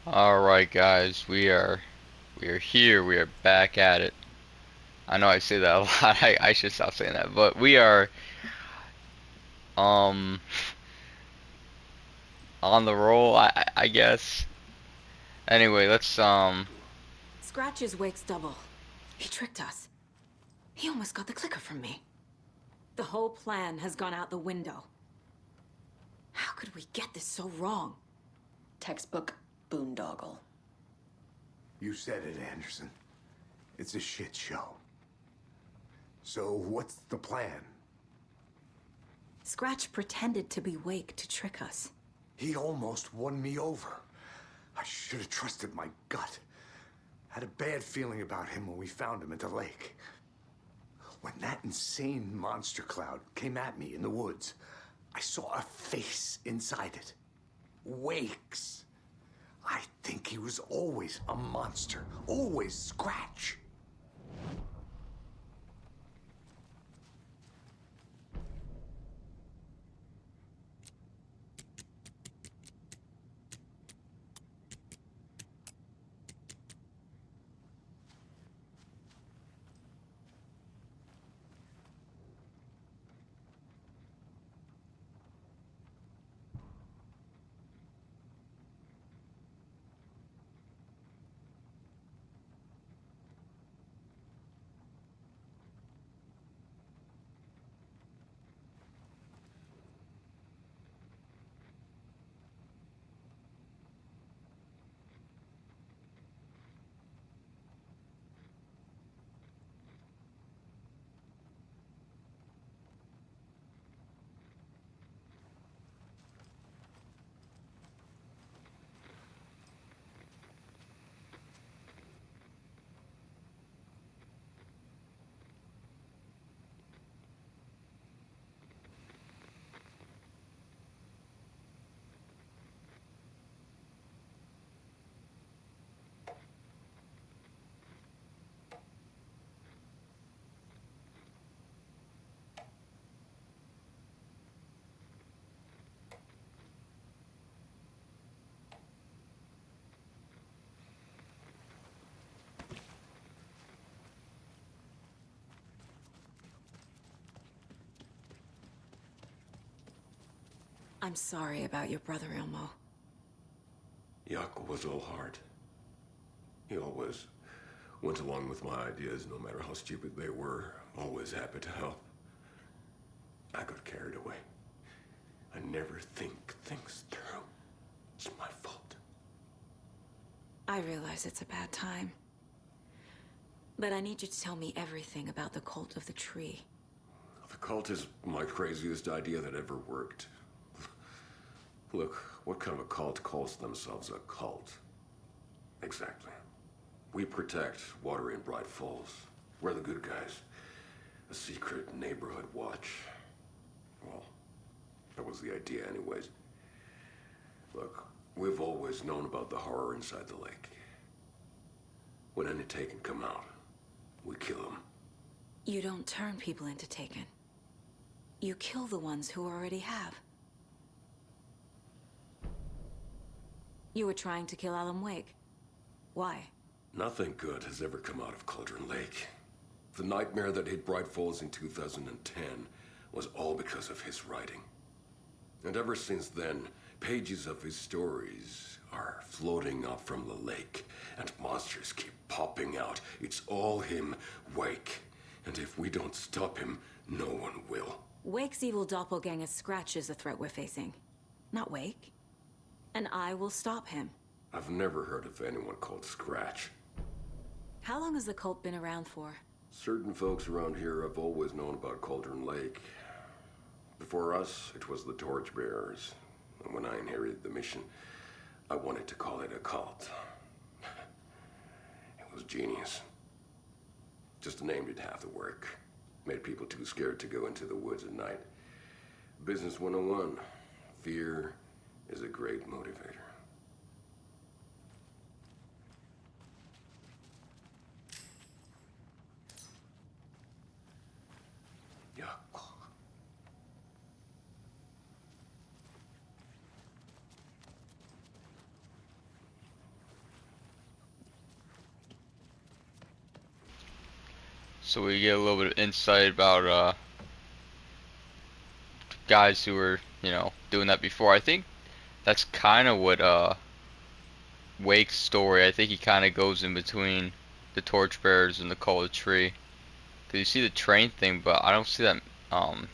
Alright guys, we are here, we are back at it. I know I say that a lot, I should stop saying that, but we are um on the roll, I guess. Anyway, let's Scratch's Wake's double. He tricked us. He almost got the clicker from me. The whole plan has gone out the window. How could we get this so wrong? Textbook boondoggle. You said it, Anderson. It's a shit show. So what's the plan? Scratch pretended to be Wake to trick us. He almost won me over. I should have trusted my gut. Had a bad feeling about him when we found him at the lake. When that insane monster cloud came at me in the woods, I saw a face inside it. Wake's. I think he was always a monster. Always Scratch. I'm sorry about your brother, Ilmo. Yaakov was all heart. He always went along with my ideas, no matter how stupid they were. Always happy to help. I got carried away. I never think things through. It's my fault. I realize it's a bad time. But I need you to tell me everything about the cult of the tree. The cult is my craziest idea that ever worked. Look, what kind of a cult calls themselves a cult? Exactly. We protect water in Bright Falls. We're the good guys. A secret neighborhood watch. Well, that was the idea anyways. Look, we've always known about the horror inside the lake. When any Taken come out, we kill them. You don't turn people into Taken. You kill the ones who already have. You were trying to kill Alan Wake. Why? Nothing good has ever come out of Cauldron Lake. The nightmare that hit Bright Falls in 2010 was all because of his writing. And ever since then, pages of his stories are floating up from the lake, and monsters keep popping out. It's all him, Wake. And if we don't stop him, no one will. Wake's evil doppelganger Scratch is the threat we're facing, not Wake. And I will stop him. I've never heard of anyone called Scratch. How long has the cult been around for? Certain folks around here have always known about Cauldron Lake. Before us, it was the Torchbearers. And when I inherited the mission, I wanted to call it a cult. It was genius. Just the name did half the work. Made people too scared to go into the woods at night. Business 101. Fear is a great motivator. Yeah. so we get a little bit of insight about guys who were, doing that before. I think that's kind of what Wake's story. I think he kind of goes in between the torchbearers and the cult of tree. Cause you see the train thing, but I don't see that. Um,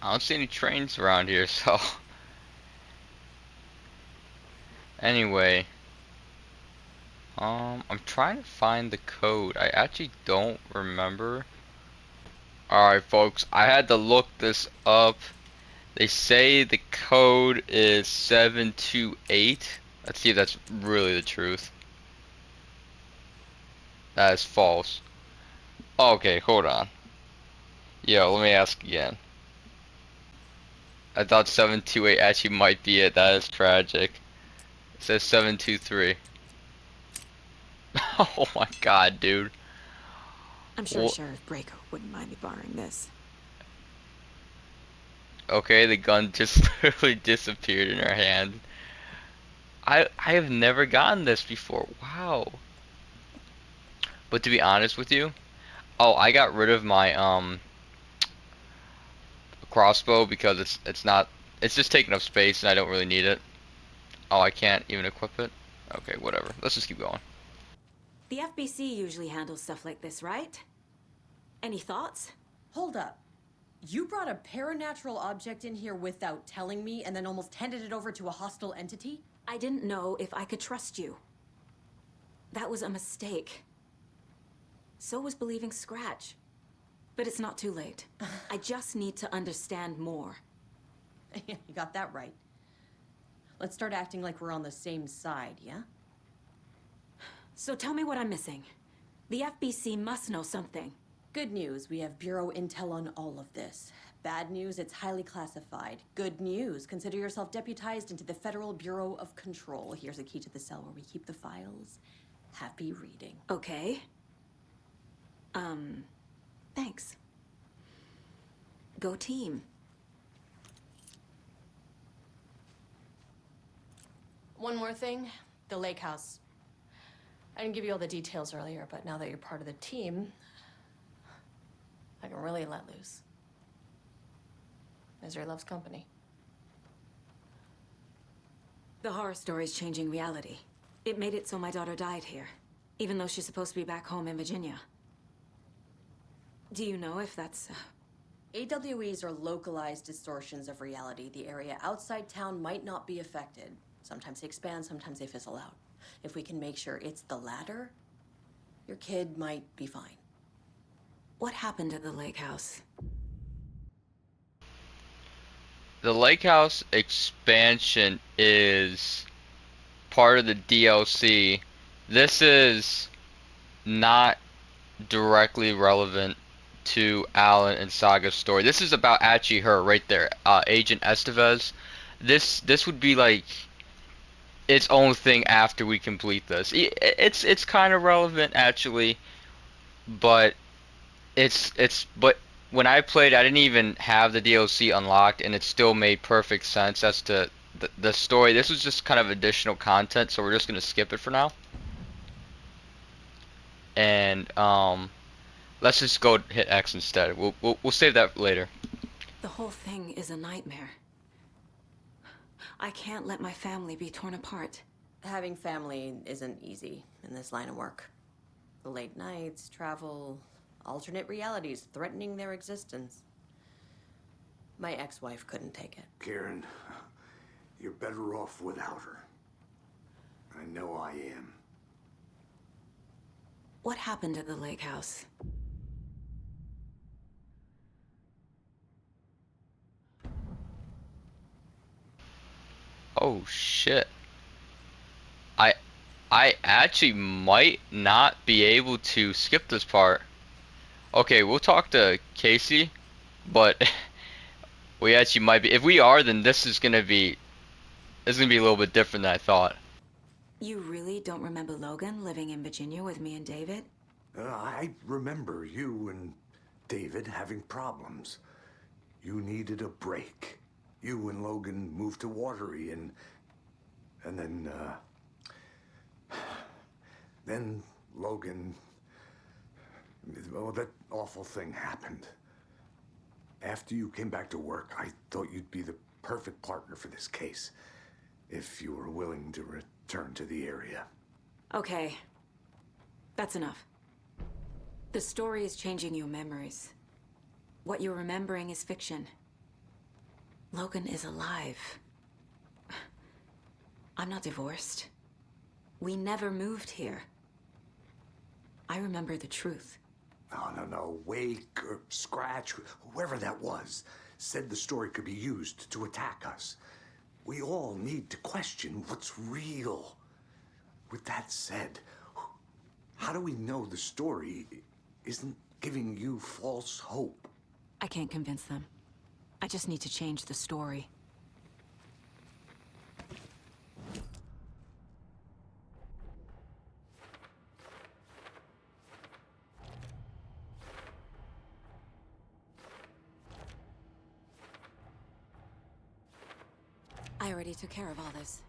I don't see any trains around here. So anyway, I'm trying to find the code. I actually don't remember. All right, folks. I had to look this up. They say the code is 728. Let's see if that's really the truth. That is false. Okay, hold on. Yo, let me ask again. I thought 728 actually might be it. That is tragic. It says 723. Oh my god, dude. I'm sure Wha Sheriff Braco wouldn't mind me borrowing this. Okay, the gun just literally disappeared in her hand. I have never gotten this before. Wow. But to be honest with you, oh, I got rid of my crossbow because it's just taking up space and I don't really need it. Oh, I can't even equip it? Okay, whatever. Let's just keep going. The FBC usually handles stuff like this, right? Any thoughts? Hold up. You brought a paranatural object in here without telling me and then almost handed it over to a hostile entity? I didn't know if I could trust you. That was a mistake. So was believing Scratch. But it's not too late. I just need to understand more. You got that right. Let's start acting like we're on the same side, yeah? So tell me what I'm missing. The FBC must know something. Good news, we have Bureau intel on all of this. Bad news, it's highly classified. Good news, consider yourself deputized into the Federal Bureau of Control. Here's a key to the cell where we keep the files. Happy reading. Okay. Thanks. Go team. One more thing, the lake house. I didn't give you all the details earlier, but now that you're part of the team, I can really let loose. Misery loves company. The horror story's changing reality. It made it so my daughter died here, even though she's supposed to be back home in Virginia. Do you know if that's... AWEs are localized distortions of reality. The area outside town might not be affected. Sometimes they expand, sometimes they fizzle out. If we can make sure it's the latter, your kid might be fine. What happened at the lake house? The Lake House expansion is part of the DLC. This is not directly relevant to Alan and Saga's story. This is about actually her right there, Agent Estevez. This would be like its own thing after we complete this. It's kind of relevant actually, but but when I played, I didn't even have the DLC unlocked, and it still made perfect sense as to the story. This was just kind of additional content, so we're just gonna skip it for now. And let's just go hit X instead. We'll save that later. The whole thing is a nightmare. I can't let my family be torn apart. Having family isn't easy in this line of work. The late nights, travel, alternate realities threatening their existence. My ex-wife couldn't take it. Karen, you're better off without her. I know I am. What happened at the lake house? Oh shit. I I actually might not be able to skip this part. Okay, we'll talk to Casey, but we actually might be. If we are, then this is gonna be a little bit different than I thought. You really don't remember Logan living in Virginia with me and David? I remember you and David having problems. You needed a break. You and Logan moved to Watery and then Logan Well, that awful thing happened. After you came back to work, I thought you'd be the perfect partner for this case. If you were willing to return to the area. Okay. That's enough. The story is changing your memories. What you're remembering is fiction. Logan is alive. I'm not divorced. We never moved here. I remember the truth. No. Wake or Scratch, whoever that was, said the story could be used to attack us. We all need to question what's real. With that said, how do we know the story isn't giving you false hope? I can't convince them. I just need to change the story. I already took care of all this.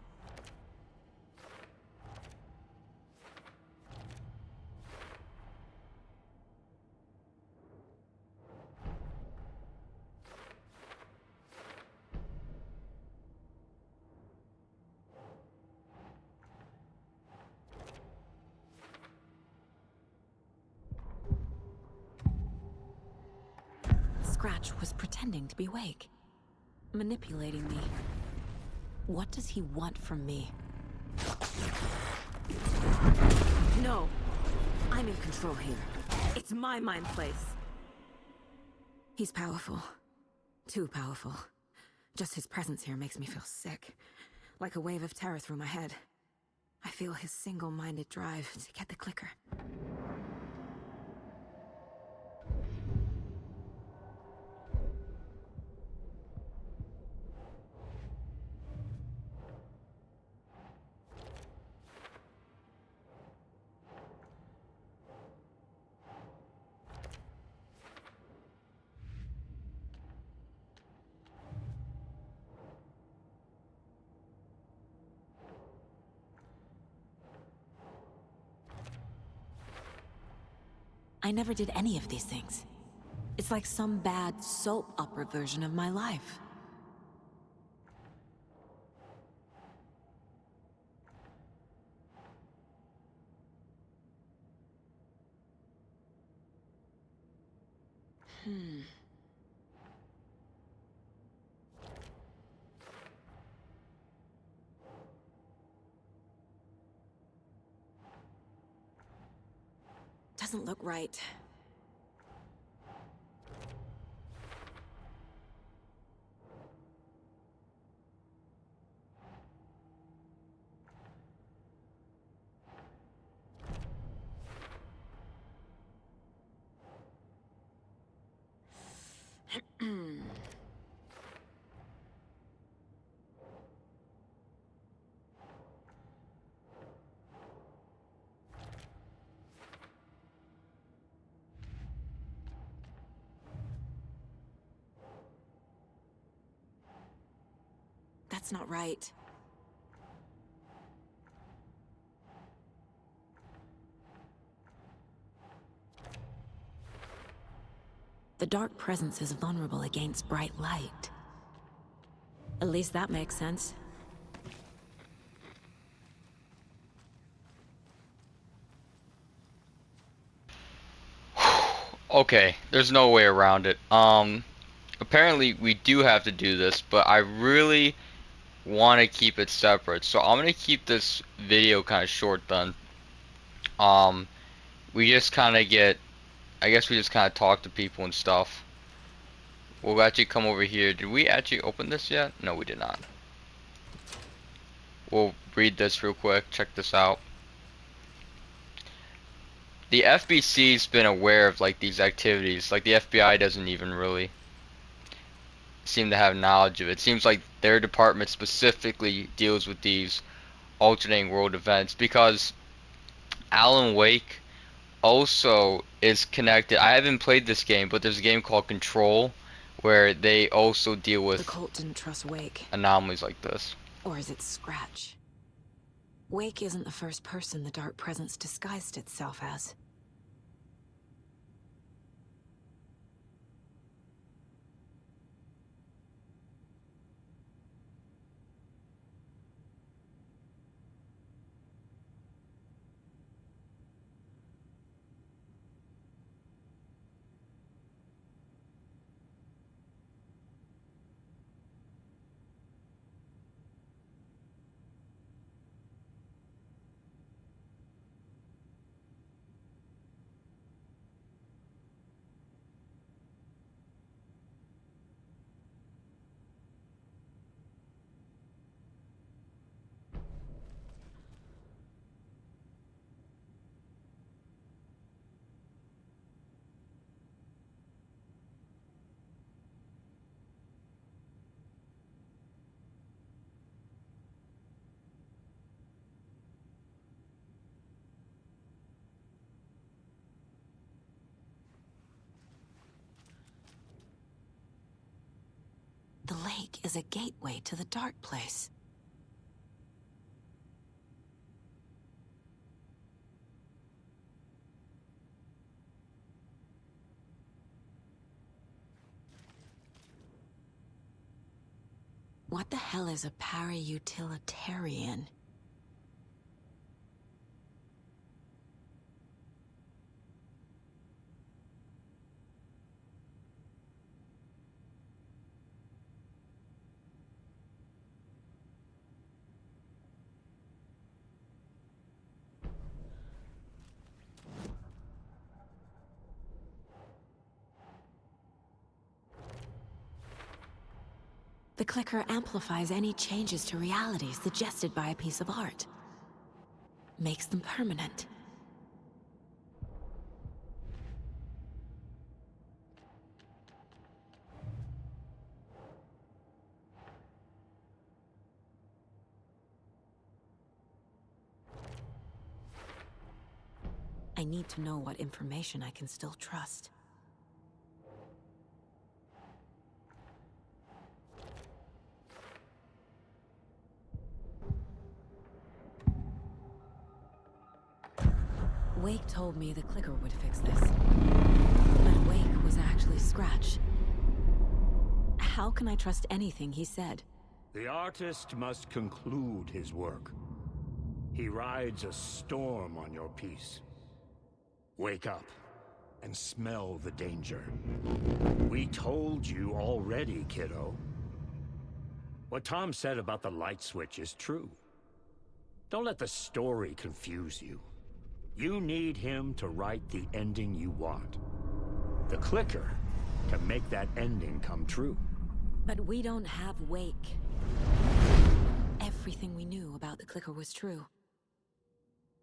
Scratch was pretending to be Wake, manipulating me. What does he want from me? No! I'm in control here. It's my mind place. He's powerful. Too powerful. Just his presence here makes me feel sick. Like a wave of terror through my head. I feel his single-minded drive to get the clicker. I never did any of these things. It's like some bad soap opera version of my life. Doesn't look right. That's not right. The dark presence is vulnerable against bright light. At least that makes sense. Okay, there's no way around it. Apparently we do have to do this, but I really want to keep it separate. So I'm gonna keep this video kind of short then. Um, we just kind of get, I guess we just kind of talk to people and stuff. We'll actually come over here. Did we actually open this yet? No, we did not. We'll read this real quick. Check this out. The FBC's been aware of like these activities. Like the FBI doesn't even really seem to have knowledge of it. It seems like their department specifically deals with these alternating world events because Alan Wake also is connected. I haven't played this game, but there's a game called Control where they also deal The with cult didn't trust Wake. anomalies like this. Or is it Scratch? Wake isn't the first person the dark presence disguised itself as. lake is a gateway to the dark place. What the hell is a para-utilitarian? The clicker amplifies any changes to reality suggested by a piece of art. Makes them permanent. I need to know what information I can still trust. Wake told me the clicker would fix this. But Wake was actually Scratch. How can I trust anything he said? The artist must conclude his work. He rides a storm on your piece. Wake up and smell the danger. We told you already, kiddo. What Tom said about the light switch is true. Don't let the story confuse you. You need him to write the ending you want. The clicker can make that ending come true. But we don't have Wake. Everything we knew about the clicker was true.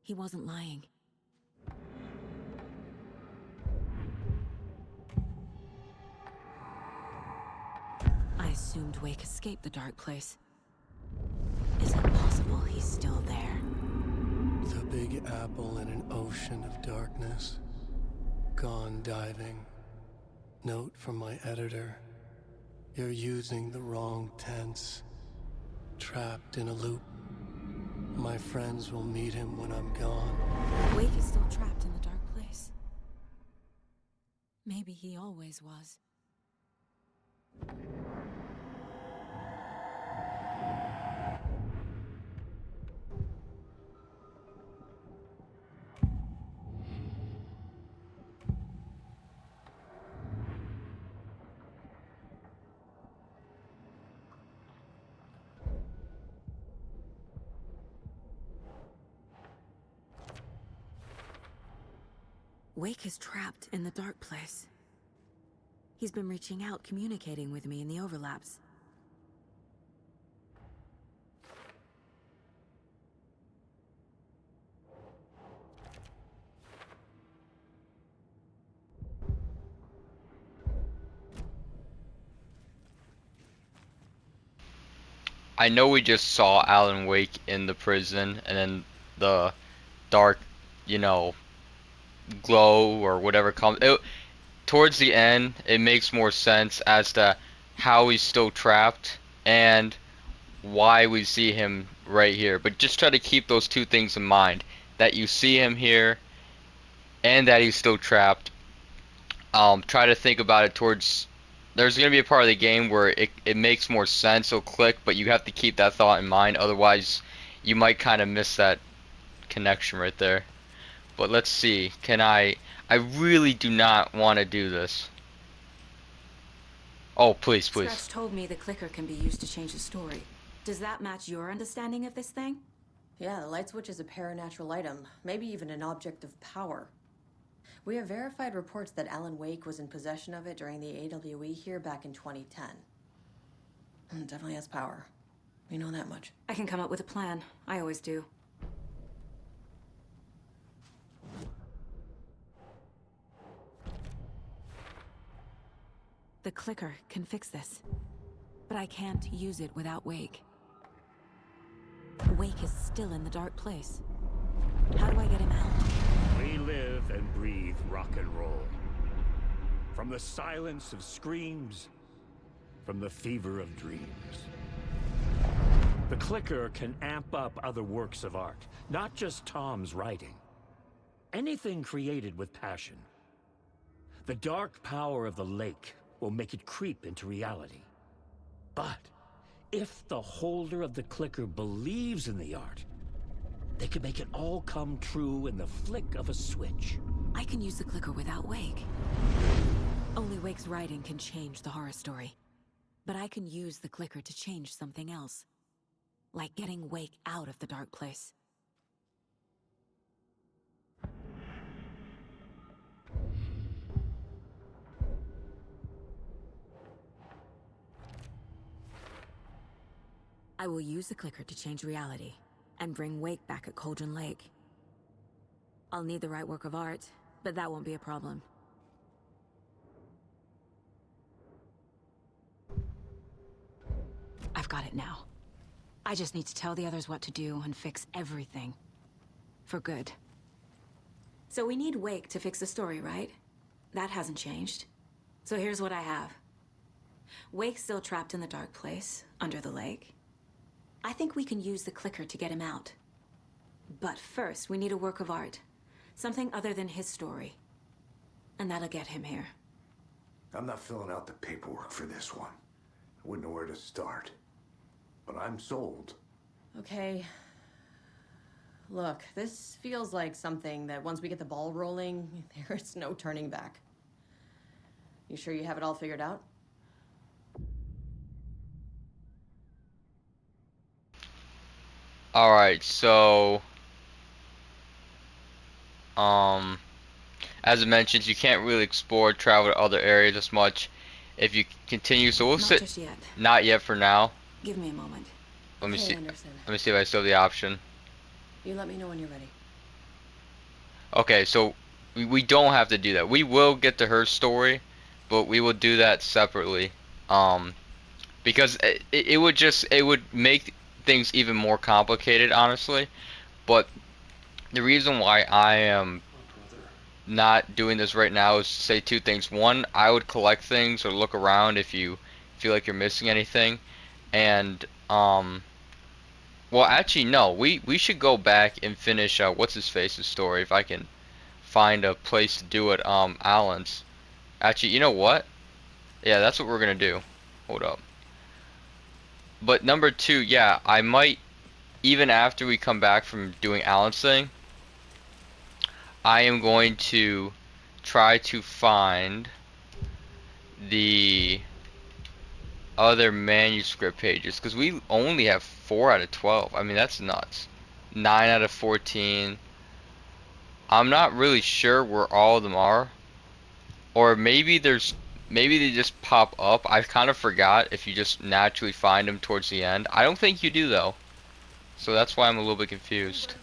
He wasn't lying. I assumed Wake escaped the dark place. Is it possible he's still there? The Big Apple in an ocean of darkness. Gone diving. Note from my editor. You're using the wrong tense. Trapped in a loop. My friends will meet him when I'm gone. Wake is still trapped in the dark place. Maybe he always was. Wake is trapped in the dark place. He's been reaching out, communicating with me in the overlaps. I know we just saw Alan Wake in the prison, and then the dark, you know, glow or whatever comes. Towards the end, it makes more sense as to how he's still trapped and why we see him right here. But just try to keep those two things in mind: that you see him here and that he's still trapped. Try to think about it towards. There's gonna be a part of the game where it makes more sense. It'll click, but you have to keep that thought in mind. Otherwise, you might kind of miss that connection right there. But let's see. Can I really do not want to do this. Oh, please, please. Scratch told me the clicker can be used to change the story. Does that match your understanding of this thing? Yeah, the light switch is a paranatural item, maybe even an object of power. We have verified reports that Alan Wake was in possession of it during the AWE here back in 2010. Definitely has power. We know that much. I can come up with a plan. I always do. The clicker can fix this. But I can't use it without Wake. Wake is still in the dark place. How do I get him out? We live and breathe rock and roll. From the silence of screams, from the fever of dreams. The clicker can amp up other works of art, not just Tom's writing. Anything created with passion. The dark power of the lake will make it creep into reality. But if the holder of the clicker believes in the art, they can make it all come true in the flick of a switch. I can use the clicker without Wake. Only Wake's writing can change the horror story. But I can use the clicker to change something else. Like getting Wake out of the dark place. I will use the clicker to change reality, and bring Wake back at Cauldron Lake. I'll need the right work of art, but that won't be a problem. I've got it now. I just need to tell the others what to do and fix everything. For good. So we need Wake to fix the story, right? That hasn't changed. So here's what I have. Wake's still trapped in the dark place, under the lake. I think we can use the clicker to get him out. But first, we need a work of art. Something other than his story. And that'll get him here. I'm not filling out the paperwork for this one. I wouldn't know where to start. But I'm sold. Okay. Look, this feels like something that once we get the ball rolling, there's no turning back. You sure you have it all figured out? Alright, so as I mentioned, you can't really explore, travel to other areas as much if you continue, so we'll Not sit. just yet. Not yet for now. Give me a moment. Let me Okay, see. Anderson. Let me see if I still have the option. You let me know when you're ready. Okay, so we don't have to do that. We will get to her story, but we will do that separately. Because it would make things even more complicated, honestly. But the reason why I am not doing this right now is to say two things. One, I would collect things or look around if you feel like you're missing anything. And well, actually no, we should go back and finish what's his face's story if I can find a place to do it. Alan's. Actually, you know what? Yeah, that's what we're gonna do. Hold up. But number two, yeah, I might, even after we come back from doing Alan's thing, I am going to try to find the other manuscript pages, because we only have 4 out of 12. I mean, that's nuts. 9 out of 14. I'm not really sure where all of them are. Or maybe they just pop up. I kind of forgot if you just naturally find them towards the end. I don't think you do though. So that's why I'm a little bit confused.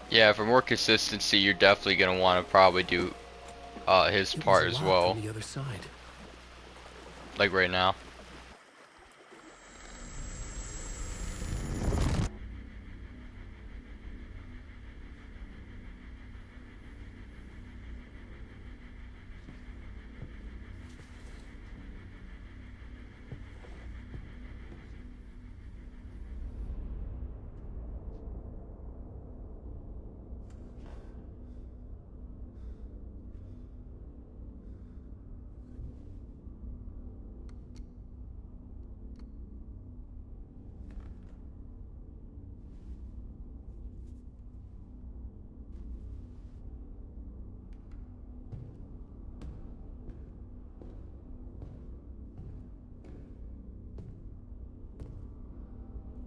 Yeah, for more consistency, you're definitely gonna want to probably do his part as well, On the other side. like right now.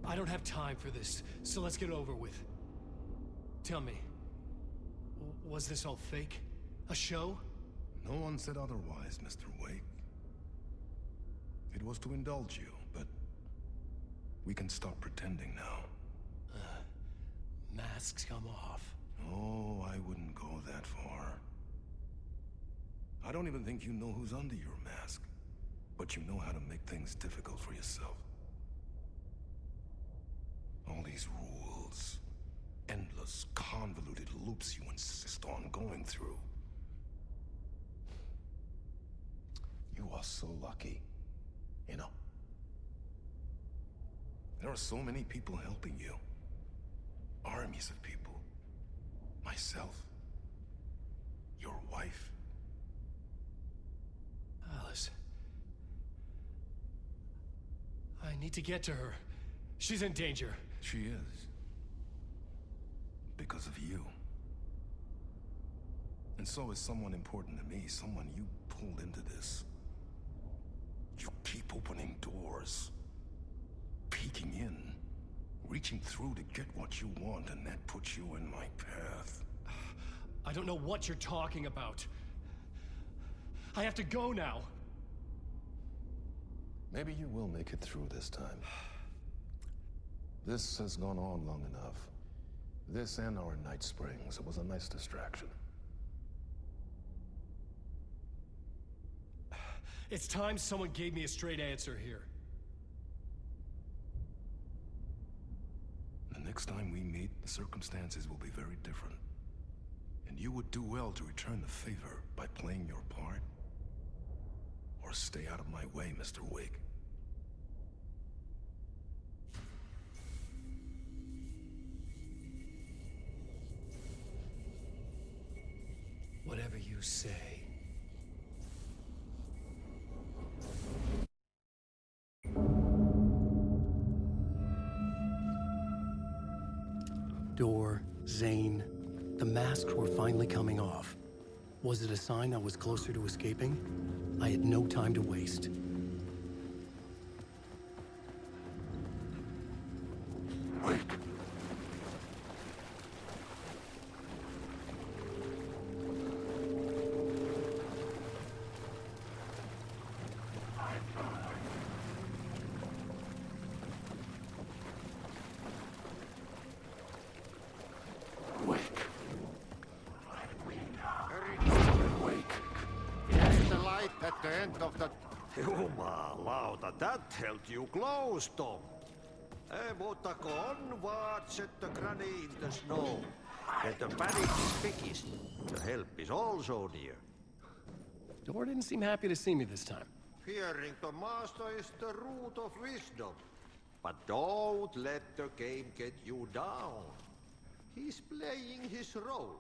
I don't have time for this, so let's get over with. Tell me, was this all fake? A show? No one said otherwise, Mr. Wake. It was to indulge you, but we can stop pretending now. Masks come off. Oh, I wouldn't go that far. I don't even think you know who's under your mask, but you know how to make things difficult for yourself. All these rules, endless, convoluted loops you insist on going through. You are so lucky, you know? There are so many people helping you. Armies of people. Myself. Your wife. Alice. I need to get to her. She's in danger. She is. Because of you. And so is someone important to me, someone you pulled into this. You keep opening doors. Peeking in. Reaching through to get what you want, and that puts you in my path. I don't know what you're talking about. I have to go now. Maybe you will make it through this time. This has gone on long enough. This and our Night Springs. It was a nice distraction. It's time someone gave me a straight answer here. The next time we meet, the circumstances will be very different. And you would do well to return the favor by playing your part. Or stay out of my way, Mr. Wake. Whatever you say. Door, Zane, the masks were finally coming off. Was it a sign I was closer to escaping? I had no time to waste. Wake! There's a light at the end of the... Jumalauta, that held you close, Tom. Mutta on what set the granny in the snow. And the panic is biggest. The help is also near. Door didn't seem happy to see me this time. Fearing the master is the root of wisdom. But don't let the game get you down. He's playing his role.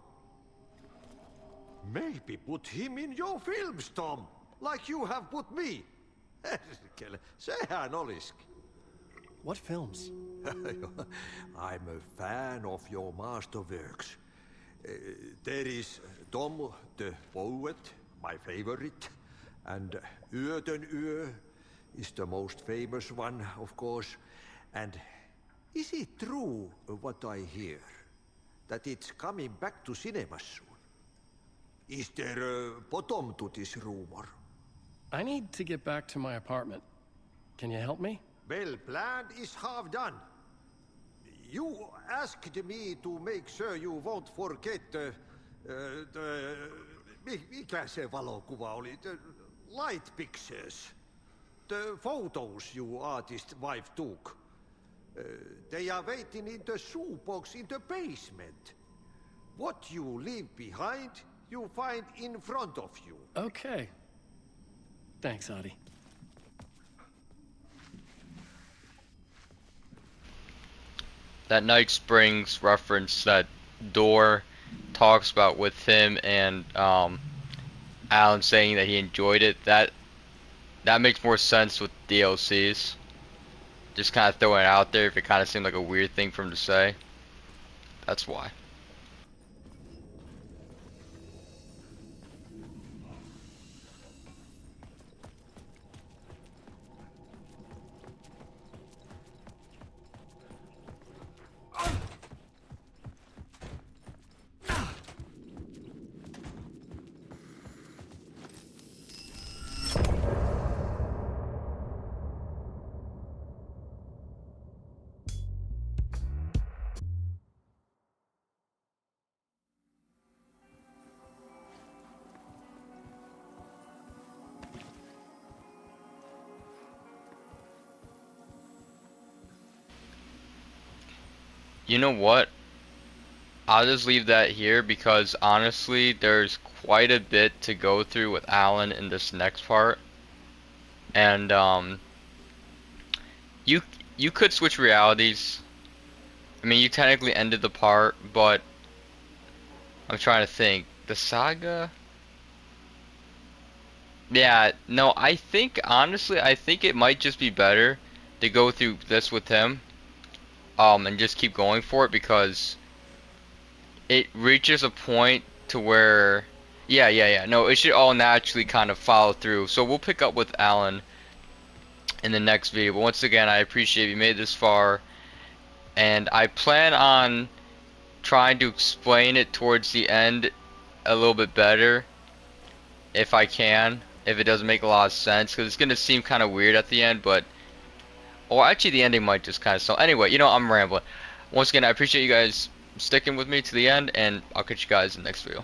Maybe put him in your films, Tom. Like you have put me. Sehän olisikin. What films? I'm a fan of your masterworks. There is Tom the Poet, my favorite. And Yötön Yö is the most famous one, of course. And is it true what I hear? That it's coming back to cinemas soon? Is there a bottom to this rumor? I need to get back to my apartment. Can you help me? Well, plan is half done. You asked me to make sure you won't forget mikä se valokuva oli? The light pictures. The photos your artist wife took. They are waiting in the shoebox in the basement. What you leave behind, you find in front of you. Okay. Thanks, Adi. That Night Springs reference that Door talks about with him and Alan saying that he enjoyed it, that makes more sense with DLCs. Just kind of throwing it out there if it kind of seemed like a weird thing for him to say. That's why. you know what? I'll just leave that here because honestly, there's quite a bit to go through with Alan in this next part. And you you could switch realities. I mean, you technically ended the part, but I'm trying to think. The saga? Yeah, no, I think honestly, I think it might just be better to go through this with him, and just keep going for it because it reaches a point to where, yeah, no, it should all naturally kind of follow through. So we'll pick up with Alan in the next video. But once again, I appreciate you made this far, and I plan on trying to explain it towards the end a little bit better if I can, if it doesn't make a lot of sense, because it's gonna seem kind of weird at the end, but or actually the ending might just kind of so anyway, I'm rambling. Once again, I appreciate you guys sticking with me to the end, and I'll catch you guys in the next video.